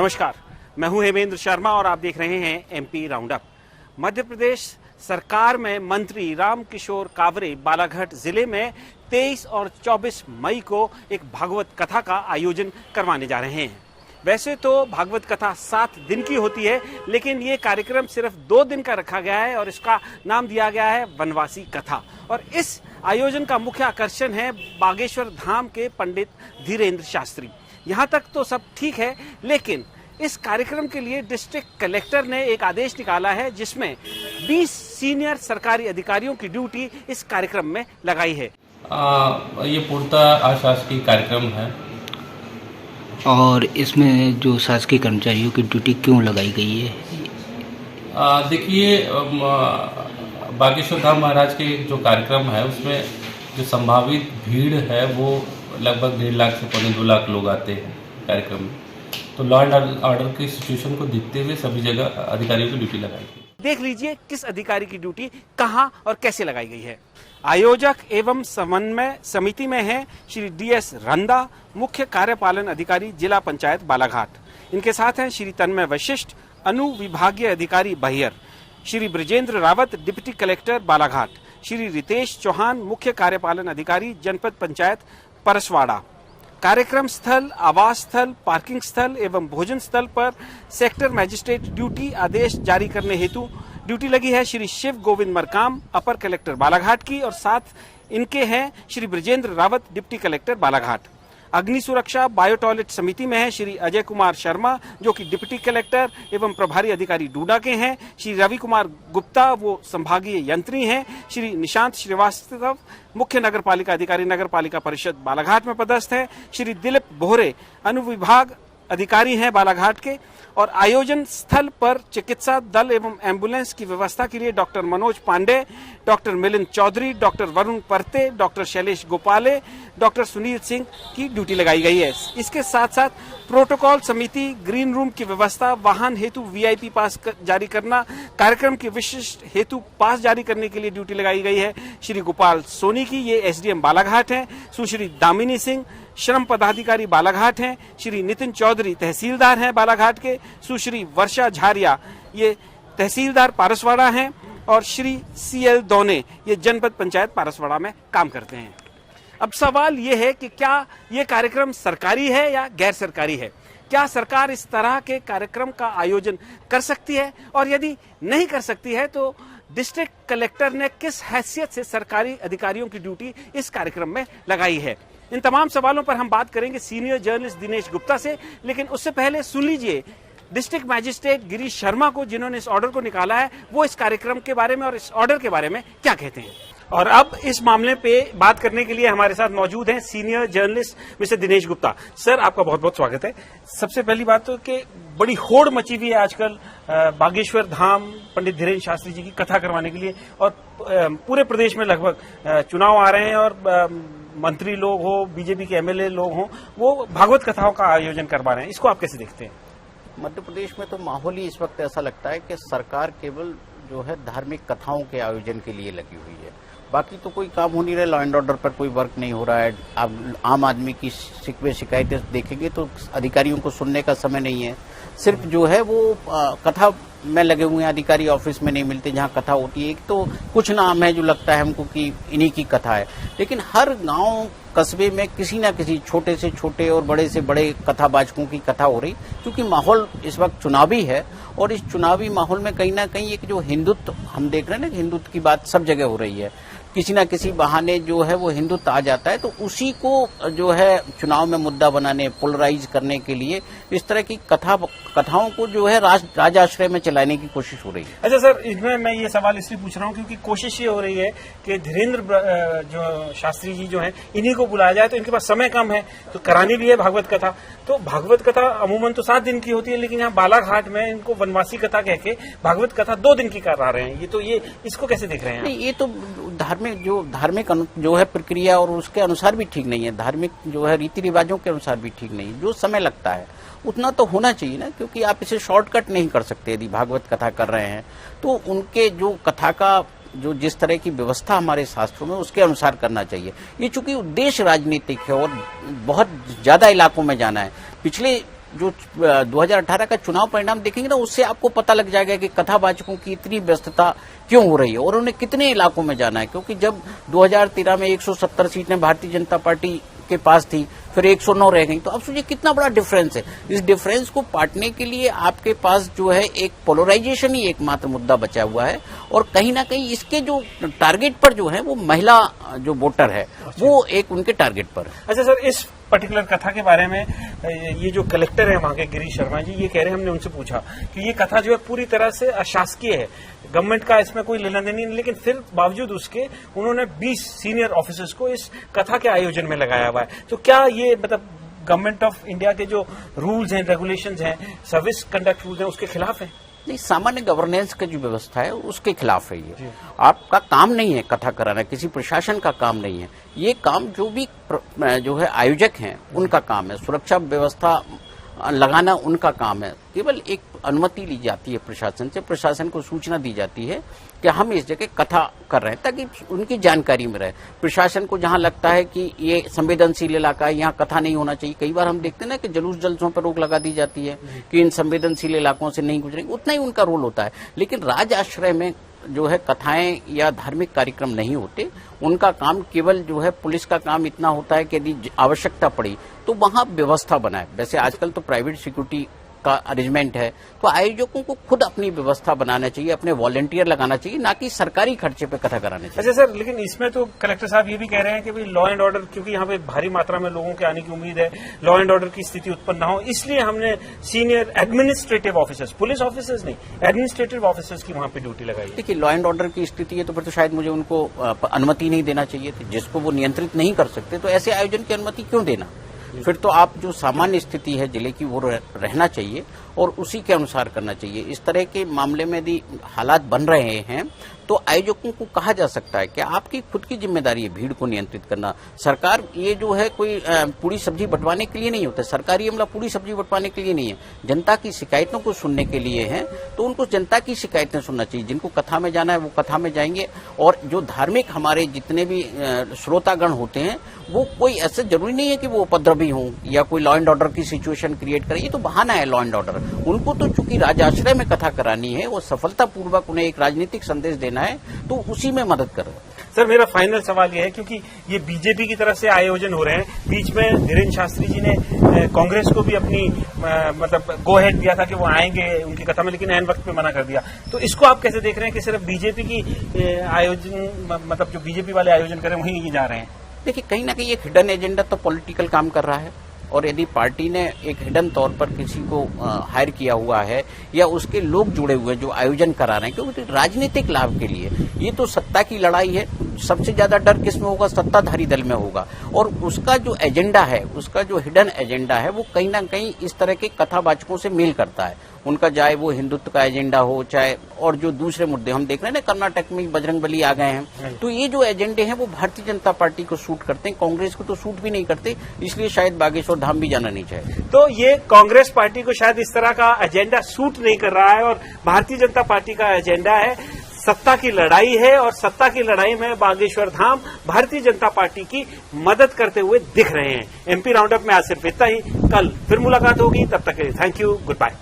नमस्कार, मैं हूं हेमेंद्र शर्मा और आप देख रहे हैं MP round up. Madhya Pradesh सरकार में मंत्री रामकिशोर कावरे बालाघाट जिले में 23 और 24 मई को एक भागवत कथा का आयोजन करवाने जा रहे हैं। वैसे तो भागवत कथा 7 दिन की होती है, लेकिन ये कार्यक्रम सिर्फ 2 दिन का रखा गया है और इसका नाम दिया गया है वनवासी कथा। और इस आयोजन का मुख्य आकर्षण है बागेश्वर धाम के पंडित धीरेन्द्र शास्त्री। यहाँ तक तो सब ठीक है, लेकिन इस कार्यक्रम के लिए डिस्ट्रिक्ट कलेक्टर ने एक आदेश निकाला है जिसमें 20 सीनियर सरकारी अधिकारियों की ड्यूटी इस कार्यक्रम में लगाई है। ये पूर्णतः अशासकीय कार्यक्रम है और इसमें जो शासकीय कर्मचारियों की ड्यूटी क्यों लगाई गई है? देखिए, बागेश्वर धाम महाराज के जो कार्यक्रम है उसमें जो संभावित भीड़ है वो लगभग 1.5 लाख से 2.25 लाख लोग आते हैं कार्यक्रम में। तो लॉ एंड ऑर्डर की सिचुएशन को देखते हुए सभी जगह अधिकारियों की ड्यूटी लगाई गई। देख लीजिए किस अधिकारी की ड्यूटी कहां और कैसे लगाई गई है। आयोजक एवं समन्वय समिति में है श्री DS रंदा, मुख्य कार्यपालन अधिकारी जिला पंचायत बालाघाट। इनके साथ हैं श्री तन्मय वशिष्ठ, अनुविभागीय अधिकारी बहियर, श्री ब्रजेंद्र रावत, डिप्टी कलेक्टर बालाघाट, श्री रितेश चौहान, मुख्य कार्यपालन अधिकारी जनपद पंचायत परसवाड़ा। कार्यक्रम स्थल, आवास स्थल, पार्किंग स्थल एवं भोजन स्थल पर सेक्टर मजिस्ट्रेट ड्यूटी आदेश जारी करने हेतु ड्यूटी लगी है श्री शिव गोविंद मरकाम, अपर कलेक्टर बालाघाट की, और साथ इनके हैं श्री ब्रजेंद्र रावत, डिप्टी कलेक्टर बालाघाट। अग्नि सुरक्षा बायो टॉयलेट समिति में है श्री अजय कुमार शर्मा, जो कि डिप्टी कलेक्टर एवं प्रभारी अधिकारी डूडा के हैं। श्री रवि कुमार गुप्ता, वो संभागीय यंत्री हैं। श्री निशांत श्रीवास्तव, मुख्य नगरपालिका अधिकारी नगर पालिका परिषद बालाघाट में पदस्थ है। श्री दिलीप बोहरे, अनुविभाग अधिकारी हैं बालाघाट के। और आयोजन स्थल पर चिकित्सा दल एवं एम्बुलेंस की व्यवस्था के लिए doctor Manoj Pandey, doctor Milind Chaudhary, doctor Varun Parate, doctor Shailesh Gopale, doctor Sunil Singh की ड्यूटी लगाई गई है। इसके साथ साथ प्रोटोकॉल समिति, ग्रीन रूम की व्यवस्था, वाहन हेतु VIP पास जारी करना, कार्यक्रम के विशिष्ट हेतु पास जारी करने के लिए ड्यूटी लगाई गई है श्री गोपाल सोनी की, ये SDM बालाघाट हैं। सुश्री दामिनी सिंह, श्रम पदाधिकारी बालाघाट हैं। श्री नितिन चौधरी, तहसीलदार हैं बालाघाट के। सुश्री वर्षा झारिया, ये तहसीलदार पारसवाड़ा हैं। और श्री CL दोने, ये जनपद पंचायत पारसवाड़ा में काम करते हैं। अब सवाल ये है कि क्या ये कार्यक्रम सरकारी है या गैर सरकारी है? क्या सरकार इस तरह के कार्यक्रम का आयोजन कर सकती है, और यदि नहीं कर सकती है तो डिस्ट्रिक्ट कलेक्टर ने किस हैसियत से सरकारी अधिकारियों की ड्यूटी इस कार्यक्रम में लगाई है? इन तमाम सवालों पर हम बात करेंगे सीनियर जर्नलिस्ट दिनेश गुप्ता से, लेकिन उससे पहले सुन लीजिए डिस्ट्रिक्ट मैजिस्ट्रेट गिरीश शर्मा को, जिन्होंने इस ऑर्डर को निकाला है, वो इस कार्यक्रम के बारे में और इस ऑर्डर के बारे में क्या कहते हैं। और अब इस मामले पे बात करने के लिए हमारे साथ मौजूद हैं senior journalist mister Dinesh Gupta. Sir, आपका बहुत बहुत स्वागत है। सबसे पहली बात तो कि बड़ी होड़ मची हुई है आजकल बागेश्वर धाम पंडित धीरेन्द्र शास्त्री जी की कथा करवाने के लिए, और पूरे प्रदेश में लगभग चुनाव आ रहे हैं और मंत्री लोग हो, बीजेपी के MLA लोग हों, वो भागवत कथाओं का आयोजन करवा रहे हैं। इसको आप कैसे देखते हैं? मध्य प्रदेश में तो माहौल ही इस वक्त ऐसा लगता है कि सरकार केवल जो है धार्मिक कथाओं के आयोजन के लिए लगी हुई है, बाकी तो कोई काम हो नहीं रहा। लॉ एंड ऑर्डर पर कोई वर्क नहीं हो रहा है। आप आम आदमी की शिकवे शिकायतें देखेंगे तो अधिकारियों को सुनने का समय नहीं है। सिर्फ जो है वो कथा में लगे हुए हैं अधिकारी, ऑफिस में नहीं मिलते जहां कथा होती है। एक तो कुछ नाम है जो लगता है हमको कि इन्हीं की कथा है, लेकिन हर गांव कस्बे में किसी न किसी छोटे से छोटे और बड़े से बड़े कथावाचकों की कथा हो रही, क्योंकि माहौल इस वक्त चुनावी है। और इस चुनावी माहौल में कहीं ना कहीं एक जो हिंदुत्व हम देख रहे हैं ना, हिंदुत्व की बात सब जगह हो रही है। किसी न किसी बहाने जो है वो हिंदुत्व आ जाता है, तो उसी को जो है चुनाव में मुद्दा बनाने, पोलराइज करने के लिए इस तरह की कथाओं को जो है राजाश्रय में चलाने की कोशिश हो रही है। अच्छा सर, इसमें मैं ये सवाल इसलिए पूछ रहा हूँ क्योंकि कोशिश ये हो रही है कि धीरेन्द्र जो शास्त्री जी जो हैं, इन्हीं को बुलाया जाए, तो इनके पास समय कम है, तो करानी भी है भागवत कथा। तो भागवत कथा अमूमन तो 7 दिन की होती है, लेकिन यहाँ बालाघाट में इनको वनवासी कथा कह के भागवत कथा 2 दिन की करा रहे हैं। ये इसको कैसे देख रहे हैं? ये तो धार्मिक जो है प्रक्रिया और उसके अनुसार भी ठीक नहीं है। धार्मिक जो है रीति रिवाजों के अनुसार भी ठीक नहीं है। जो समय लगता है उतना तो होना चाहिए ना, क्योंकि आप इसे शॉर्टकट नहीं कर सकते। यदि भागवत कथा कर रहे हैं तो उनके जो कथा का जो जिस तरह की व्यवस्था हमारे शास्त्रों में उसके अनुसार करना चाहिए। ये चूंकि उद्देश्य राजनीतिक है और बहुत ज्यादा इलाकों में जाना है। पिछले जो 2018 का चुनाव परिणाम देखेंगे ना, उससे आपको पता लग जाएगा कि कथावाचकों की इतनी व्यस्तता क्यों हो रही है और उन्हें कितने इलाकों में जाना है। क्योंकि जब 2013 में 170 सीटें भारतीय जनता पार्टी के पास थी, फिर 109 रह गई, तो आप सोचिए कितना बड़ा डिफरेंस है। इस डिफरेंस को पाटने के लिए आपके पास जो है एक पोलराइजेशन ही एकमात्र मुद्दा बचा हुआ है, और कहीं ना कहीं इसके जो टारगेट पर जो है वो महिला जो वोटर है वो एक उनके टारगेट पर है। अच्छा सर, इस पर्टिकुलर कथा के बारे में ये जो कलेक्टर है वहां के गिरीश शर्मा जी, ये कह रहे हैं, हमने उनसे पूछा कि ये कथा जो है पूरी तरह से अशासकीय है, गवर्नमेंट का इसमें कोई लेना देना नहीं, लेकिन फिर बावजूद उसके उन्होंने 20 सीनियर ऑफिसर्स को इस कथा के आयोजन में लगाया हुआ है। तो क्या ये मतलब गवर्नमेंट ऑफ इंडिया के जो रूल्स हैं, रेगुलेशंस हैं, सर्विस कंडक्ट रूल्स हैं, उसके खिलाफ है? नहीं, सामान्य गवर्नेंस की जो व्यवस्था है उसके खिलाफ है ये। आपका काम नहीं है कथा कराना, किसी प्रशासन का काम नहीं है ये। काम जो भी जो है आयोजक हैं उनका काम है, सुरक्षा व्यवस्था लगाना उनका काम है। केवल एक अनुमति ली जाती है प्रशासन से, प्रशासन को सूचना दी जाती है कि हम इस जगह कथा कर रहे हैं, ताकि उनकी जानकारी में रहे। प्रशासन को जहां लगता है कि ये संवेदनशील इलाका है, यहाँ कथा नहीं होना चाहिए, कई बार हम देखते हैं ना कि जुलूस जलसों पर रोक लगा दी जाती है कि इन संवेदनशील इलाकों से नहीं गुजरेंगे, उतना ही उनका रोल होता है। लेकिन राज आश्रय में जो है कथाएं या धार्मिक कार्यक्रम नहीं होते, उनका काम केवल जो है पुलिस का काम इतना होता है कि यदि आवश्यकता पड़ी तो वहां व्यवस्था बनाए। वैसे आजकल तो प्राइवेट सिक्योरिटी का अरेंजमेंट है, तो आयोजकों को खुद अपनी व्यवस्था बनाना चाहिए, अपने वॉलंटियर लगाना चाहिए, ना कि सरकारी खर्चे पे कथा कराना चाहिए। अच्छा सर, लेकिन इसमें तो कलेक्टर साहब ये भी कह रहे हैं कि भाई लॉ एंड ऑर्डर, क्योंकि यहाँ पे भारी मात्रा में लोगों के आने की उम्मीद है, लॉ एंड ऑर्डर की स्थिति उत्पन्न ना हो, इसलिए हमने senior administrative officers, police officers नहीं, एडमिनिस्ट्रेटिव ऑफिसर्स की वहां पे ड्यूटी लगाई है। देखिए, लॉ एंड ऑर्डर की स्थिति है तो फिर तो शायद मुझे उनको अनुमति नहीं देना चाहिए थी। जिसको वो नियंत्रित नहीं कर सकते तो ऐसे आयोजन की अनुमति क्यों देना? फिर तो आप जो सामान्य स्थिति है जिले की वो रहना चाहिए और उसी के अनुसार करना चाहिए। इस तरह के मामले में यदि हालात बन रहे हैं तो आयोजकों को कहा जा सकता है कि आपकी खुद की जिम्मेदारी है भीड़ को नियंत्रित करना। सरकार ये जो है कोई पूरी सब्जी बंटवाने के लिए नहीं होता, सरकारी अमला पूरी सब्जी बंटवाने के लिए नहीं है, जनता की शिकायतों को सुनने के लिए है। तो उनको जनता की शिकायतें सुनना चाहिए, जिनको कथा में जाना है वो कथा में जाएंगे। और जो धार्मिक हमारे जितने भी श्रोतागण होते हैं वो कोई ऐसे जरूरी नहीं है कि वो उपद्रवी हों या कोई लॉ एंड ऑर्डर की सिचुएशन क्रिएट करे, ये तो बहाना है लॉ एंड ऑर्डर। उनको तो चूंकि राजाश्रय में कथा करानी है, वो सफलतापूर्वक उन्हें एक राजनीतिक संदेश देना है, तो उसी में मदद करो। सर, मेरा फाइनल सवाल यह है, क्योंकि ये बीजेपी की तरफ से आयोजन हो रहे हैं, बीच में धीरेन्द्र शास्त्री जी ने कांग्रेस को भी अपनी मतलब गो हेड दिया था कि वो आएंगे उनकी कथा में, लेकिन ऐन वक्त पे मना कर दिया। तो इसको आप कैसे देख रहे हैं कि सिर्फ बीजेपी की आयोजन, मतलब जो बीजेपी वाले आयोजन कर रहे हैं वहीं ये जा रहे हैं? देखिए, कहीं ना कहीं एक हिडन एजेंडा तो पॉलिटिकल काम कर रहा है, और यदि पार्टी ने एक हिडन तौर पर किसी को हायर किया हुआ है या उसके लोग जुड़े हुए जो आयोजन करा रहे हैं, क्योंकि राजनीतिक लाभ के लिए ये तो सत्ता की लड़ाई है, सबसे ज्यादा डर किसमें होगा? सत्ताधारी दल में होगा। और उसका जो एजेंडा है, उसका जो हिडन एजेंडा है, वो कहीं ना कहीं इस तरह के कथावाचकों से मेल करता है उनका, चाहे वो हिंदुत्व का एजेंडा हो, चाहे और जो दूसरे मुद्दे हम देख रहे हैं ना, कर्नाटक में बजरंगबली आ गए हैं, तो ये जो एजेंडे हैं वो भारतीय जनता पार्टी को सूट करते हैं, कांग्रेस को तो सूट भी नहीं करते, इसलिए शायद बागेश्वर धाम भी जाना नहीं चाहिए। तो ये कांग्रेस पार्टी को शायद इस तरह का एजेंडा सूट नहीं कर रहा है, और भारतीय जनता पार्टी का एजेंडा है सत्ता की लड़ाई है, और सत्ता की लड़ाई में बागेश्वर धाम भारतीय जनता पार्टी की मदद करते हुए दिख रहे हैं। एमपी राउंडअप में आज सिर्फ इतना ही, कल फिर मुलाकात होगी, तब तक के लिए थैंक यू, गुड बाय।